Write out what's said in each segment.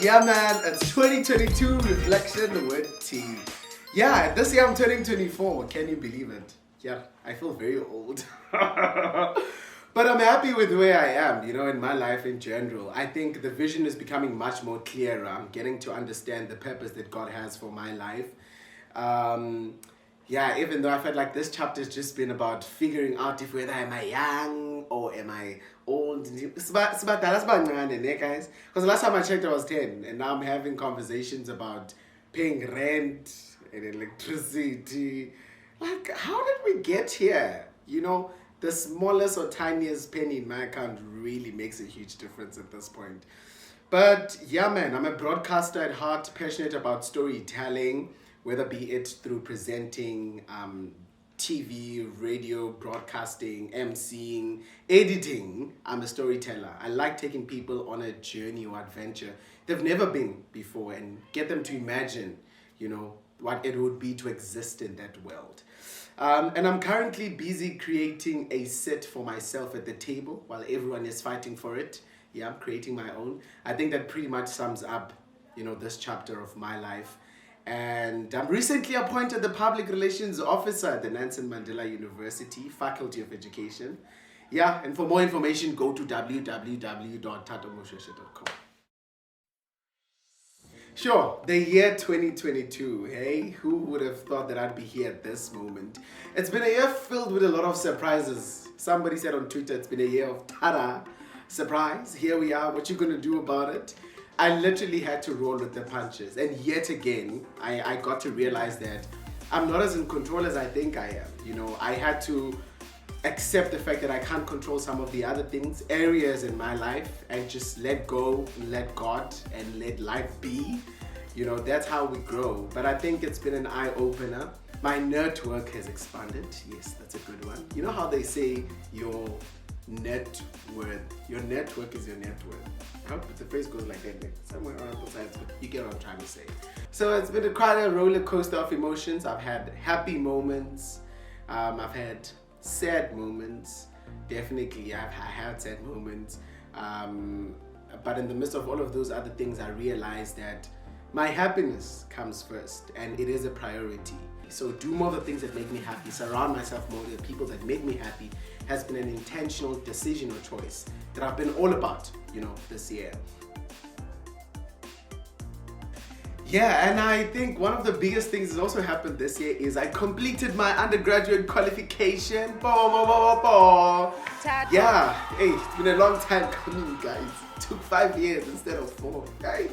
Yeah, man, it's 2022 reflection with T. Yeah, this year I'm turning 24. Can you believe it? Yeah, I feel very old. But I'm happy with where I am, in my life in general. I think the vision is becoming much more clearer. I'm getting to understand the purpose that God has for my life. Even though I felt like this chapter has just been about figuring out if whether am I young or am I old. It's about guys. Because last time I checked I was 10 and now I'm having conversations about paying rent and electricity. Like, how did we get here? The smallest or tiniest penny in my account really makes a huge difference at this point. But yeah, man, I'm a broadcaster at heart, passionate about storytelling, whether be it through presenting, TV, radio, broadcasting, emceeing, editing. I'm a storyteller. I like taking people on a journey or adventure they've never been before and get them to imagine, what it would be to exist in that world. And I'm currently busy creating a set for myself at the table while everyone is fighting for it. Yeah, I'm creating my own. I think that pretty much sums up, this chapter of my life. And I'm recently appointed the Public Relations Officer at the Nelson Mandela University, Faculty of Education. Yeah, and for more information, go to www.tatomosheshe.com. Sure, the year 2022, hey? Who would have thought that I'd be here at this moment? It's been a year filled with a lot of surprises. Somebody said on Twitter, it's been a year of tada, surprise, here we are, what you gonna do about it? I literally had to roll with the punches. And yet again, I got to realize that I'm not as in control as I think I am. I had to accept the fact that I can't control some of the other areas in my life, and just let go, let God, and let life be. That's how we grow. But I think it's been an eye-opener. My network has expanded. Yes, that's a good one. You know how they say your net worth, your network is your net worth. I hope the phrase goes like that, somewhere around the sides, but you get what I'm trying to say. So it's been quite a roller coaster of emotions. I've had happy moments. I've had sad moments. Definitely, I had sad moments. But in the midst of all of those other things, I realized that my happiness comes first, and it is a priority. So do more of the things that make me happy, surround myself more with people that make me happy, has been an intentional decision or choice that I've been all about, this year. Yeah, and I think one of the biggest things that also happened this year is I completed my undergraduate qualification. Yeah, hey, it's been a long time coming, guys. It took 5 years instead of 4, right?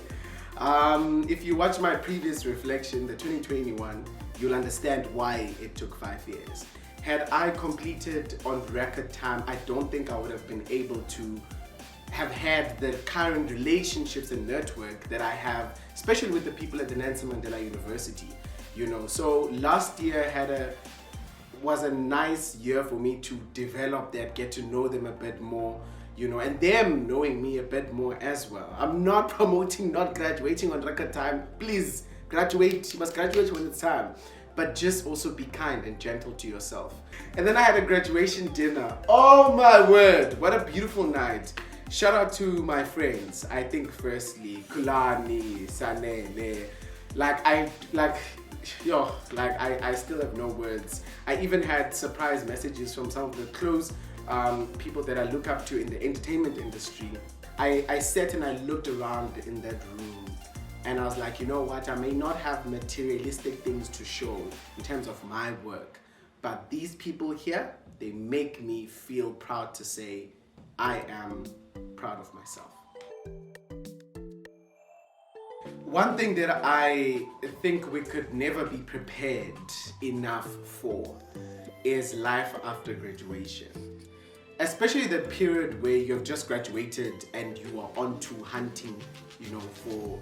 If you watch my previous reflection, the 2021, you'll understand why it took 5 years. Had I completed on record time, I don't think I would have been able to have had the current relationships and network that I have, especially with the people at the Nelson Mandela University. So last year was a nice year for me to develop that, get to know them a bit more, and them knowing me a bit more as well. I'm not promoting not graduating on record time. Please graduate. You must graduate when it's time. But just also be kind and gentle to yourself. And then I had a graduation dinner. Oh my word, what a beautiful night. Shout out to my friends. I think firstly, Kulani, Sanele. I still have no words. I even had surprise messages from some of the close people that I look up to in the entertainment industry. I sat and I looked around in that room, and I was like, you know what, I may not have materialistic things to show in terms of my work, but these people here, they make me feel proud to say, I am proud of myself. One thing that I think we could never be prepared enough for is life after graduation. Especially the period where you've just graduated and you are on to hunting, for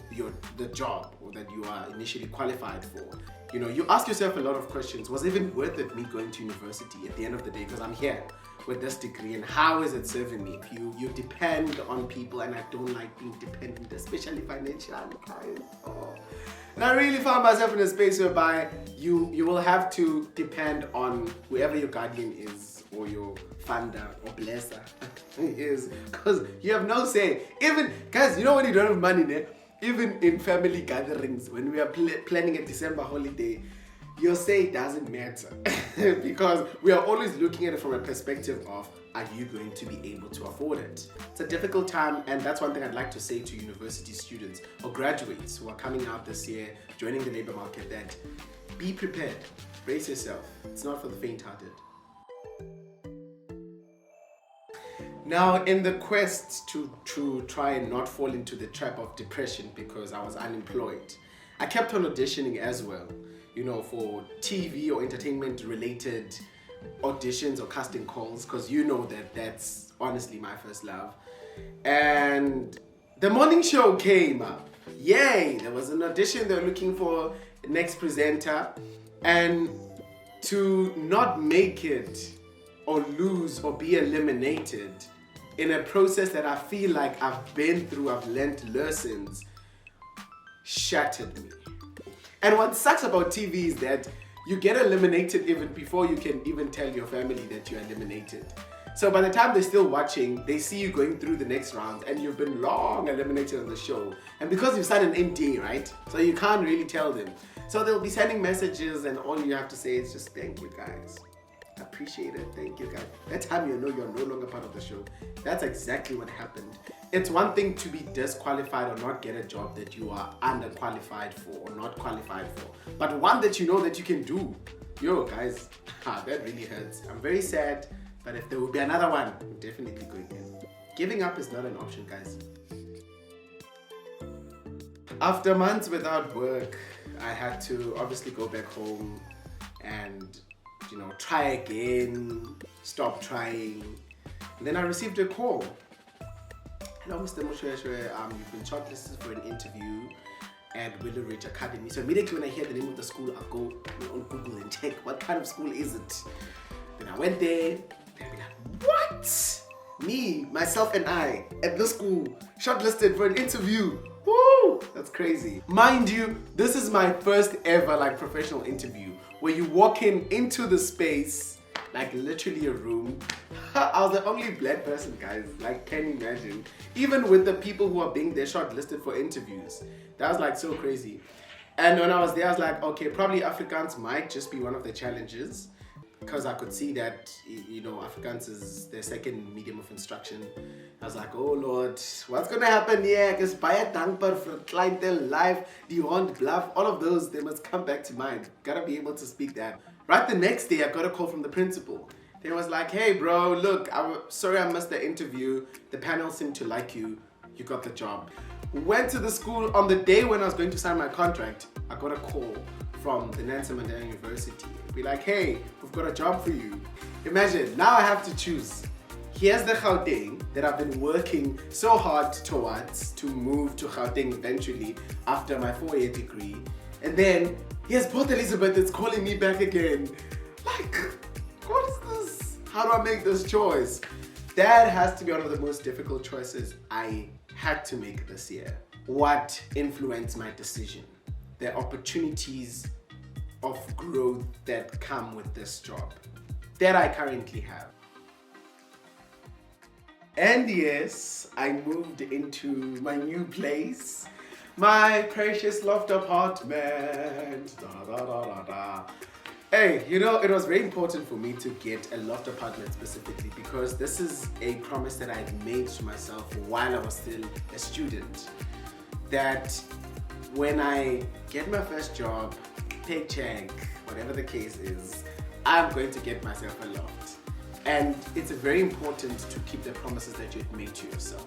the job or that you are initially qualified for. You ask yourself a lot of questions. Was it even worth it me going to university at the end of the day? Because I'm here with this degree, and how is it serving me? If you depend on people, and I don't like being dependent, especially financially, guys. And I really found myself in a space whereby you will have to depend on whoever your guardian is, or your funder or blesser is, because you have no say. Even, guys, when you don't have money there, Even in family gatherings, when we are planning a December holiday, you'll say it doesn't matter because we are always looking at it from a perspective of, are you going to be able to afford it? It's a difficult time, and that's one thing I'd like to say to university students or graduates who are coming out this year, joining the labor market, that be prepared, brace yourself. It's not for the faint-hearted. Now, in the quest to try and not fall into the trap of depression because I was unemployed, I kept on auditioning as well, for TV or entertainment related auditions or casting calls, because that's honestly my first love. And the morning show came up. Yay! There was an audition. They were looking for the next presenter, and to not make it or lose or be eliminated in a process that I feel like I've been through, I've learned lessons, shattered me. And what sucks about TV is that you get eliminated even before you can even tell your family that you're eliminated. So by the time they're still watching, they see you going through the next round and you've been long eliminated on the show. And because you've signed an NDA, right? So you can't really tell them. So they'll be sending messages and all you have to say is just thank you guys. Appreciate it. Thank you guys. That time you're no longer part of the show. That's exactly what happened. It's one thing to be disqualified or not get a job that you are underqualified for or not qualified for, but one that you know that you can do. Yo guys, that really hurts. I'm very sad, but if there will be another one, I'm definitely going in. Giving up is not an option, guys. After months without work, I had to obviously go back home and try again, stop trying. And then I received a call. Hello, Mr. Moshweshwe, you've been shortlisted for an interview at Willow Ridge Academy. So immediately when I hear the name of the school, I'll go on Google and check what kind of school is it. Then I went there, they'll be like, what? Me, myself and I, at this school, shortlisted for an interview. Woo! That's crazy. Mind you, this is my first ever professional interview where you walk into the space, literally a room. I was the only black person, guys. Can you imagine? Even with the people who are being there shortlisted for interviews. That was so crazy. And when I was there, I was like, okay, probably Afrikaans might just be one of the challenges, because I could see that, Afrikaans is their second medium of instruction. I was like, oh Lord, what's gonna happen here? Because baie dankbaar for clientele life, die hond bluff, all of those, they must come back to mind. Gotta be able to speak that. Right the next day, I got a call from the principal. They was like, hey bro, look, sorry I missed the interview. The panel seemed to like you. You got the job. Went to the school on the day when I was going to sign my contract. I got a call from the Nelson Mandela University. Be like, hey, we've got a job for you. Imagine, now I have to choose. Here's the Gauteng that I've been working so hard towards to move to Gauteng eventually after my 4-year degree. And then here's Port Elizabeth that's calling me back again. What is this? How do I make this choice? That has to be one of the most difficult choices I had to make this year. What influenced my decision? The opportunities of growth that come with this job that I currently have. And yes, I moved into my new place, my precious loft apartment. Hey, it was very important for me to get a loft apartment specifically because this is a promise that I had made to myself while I was still a student. That when I get my first job, paycheck, whatever the case is, I'm going to get myself a loft. And it's very important to keep the promises that you've made to yourself.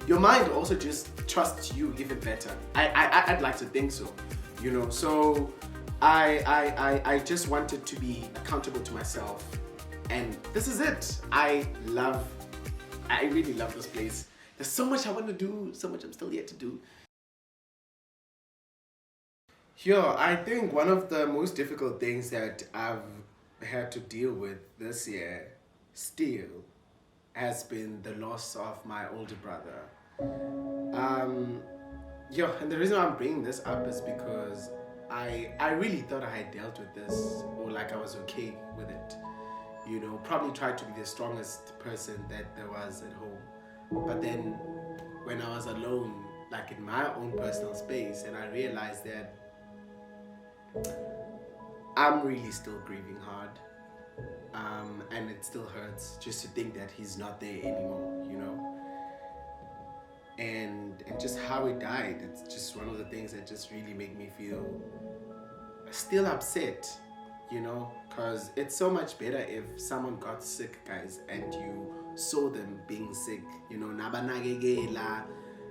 Your mind also just trusts you even better. I'd like to think so, So I just wanted to be accountable to myself, and this is it. I really love this place. There's so much I want to do, so much I'm still yet to do. I think one of the most difficult things that I've had to deal with this year still has been the loss of my older brother. And the reason why I'm bringing this up is because I really thought I had dealt with this, or I was okay with it. Probably tried to be the strongest person that there was at home. But then when I was alone, like in my own personal space, and I realized that I'm really still grieving hard. And it still hurts just to think that he's not there anymore, you know? And just how he died, it's just one of the things that just really make me feel still upset, you know? Because it's so much better if someone got sick, guys, and you saw them being sick, you know, nabanagegela,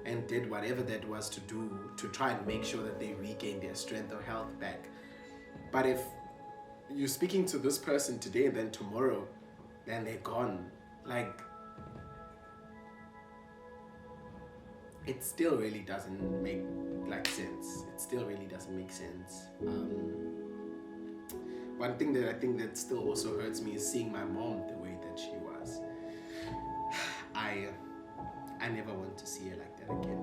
and did whatever that was to do to try and make sure that they regain their strength or health back. But if you're speaking to this person today and then tomorrow, then they're gone, like, it still really doesn't make like sense. It still really doesn't make sense. One thing that I think that still also hurts me is seeing my mom the way that she was. I never want to see her like that again.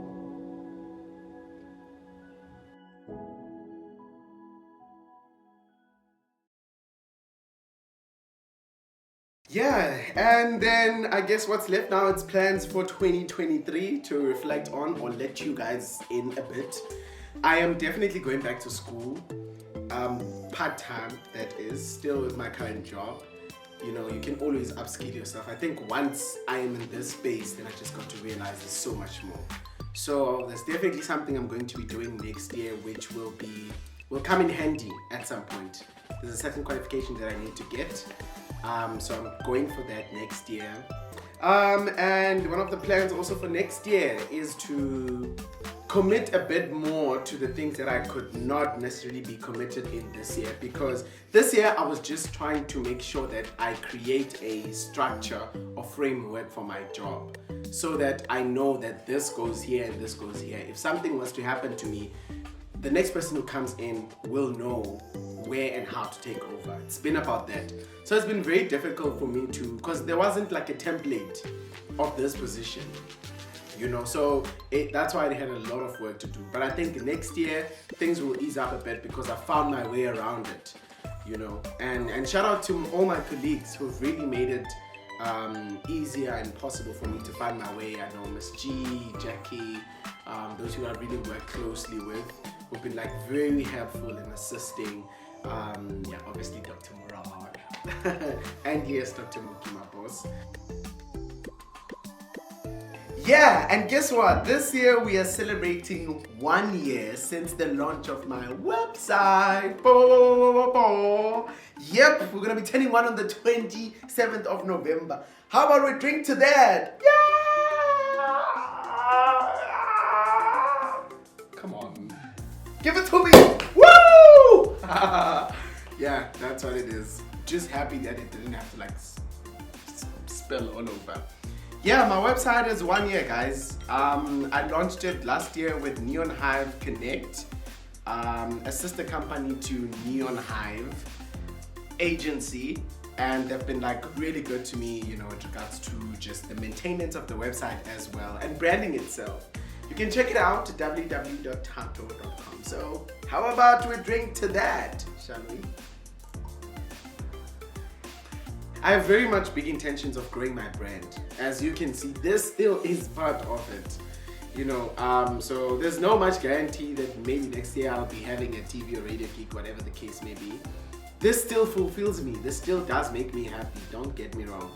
Yeah, and then I guess what's left now, it's plans for 2023 to reflect on or let you guys in a bit. I am definitely going back to school, part-time that is, still with my current job. You know, you can always upskill yourself. I think once I am in this space, then I just got to realize there's so much more. So there's definitely something I'm going to be doing next year, which will come in handy at some point. There's a certain qualification that I need to get. So I'm going for that next year. And one of the plans also for next year is to commit a bit more to the things that I could not necessarily be committed in this year, because this year I was just trying to make sure that I create a structure or framework for my job so that I know that this goes here and this goes here. If something was to happen to me, the next person who comes in will know where and how to take over. It's been about that. So it's been very difficult for me to, because there wasn't like a template of this position, you know, so that's why I had a lot of work to do. But I think next year things will ease up a bit because I found my way around it, you know. And shout out to all my colleagues who've really made it easier and possible for me to find my way. I know Miss G, Jackie, those who I really work closely with, who've been like very helpful in assisting. Yeah, obviously Dr. Murad and yes, Dr. Muki, my boss. Yeah, and guess what? This year we are celebrating 1 year since the launch of my website. Yep, we're gonna be turning one on the 27th of November. How about we drink to that? Yeah! Come on. Give it to me! Woo! Yeah, that's what it is. Just happy that it didn't have to like spill all over. Yeah, my website is 1 year, guys. I launched it last year with Neon Hive Connect, a sister company to Neon Hive agency, and they've been like really good to me, you know, with regards to just the maintenance of the website as well and branding itself. You can check it out at www.tato.com. So how about we drink to that, shall we? I have very much big intentions of growing my brand. As you can see, this still is part of it, you know. So there's no much guarantee that maybe next year I'll be having a TV or radio gig, whatever the case may be. This still fulfills me. This still does make me happy. Don't get me wrong.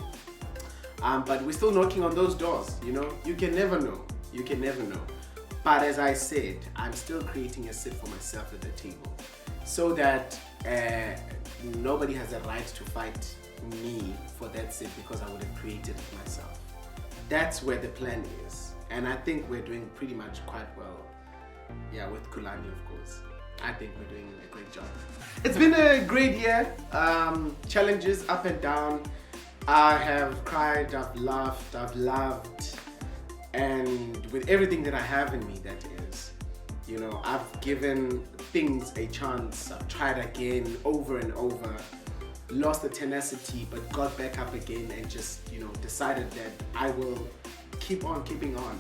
But we're still knocking on those doors, you know. You can never know. You can never know. But as I said, I'm still creating a seat for myself at the table, so that nobody has a right to fight me for that seat because I would have created it myself. That's where the plan is, and I think we're doing pretty much quite well. Yeah, with Kulani, of course. I think we're doing a great job. It's been a great year. Challenges up and down. I have cried, I've laughed, I've loved, and with everything that I have in me, that is, you know, I've given things a chance. I've tried again over and over. Lost the tenacity, but got back up again and just, you know, decided that I will keep on keeping on.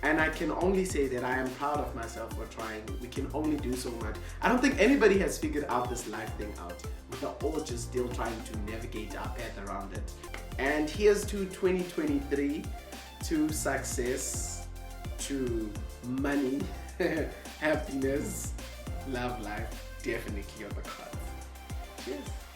And I can only say that I am proud of myself for trying. We can only do so much. I don't think anybody has figured out this life thing out. We're all just still trying to navigate our path around it. And here's to 2023, to success, to money, happiness, love life, definitely on the cards. Cheers.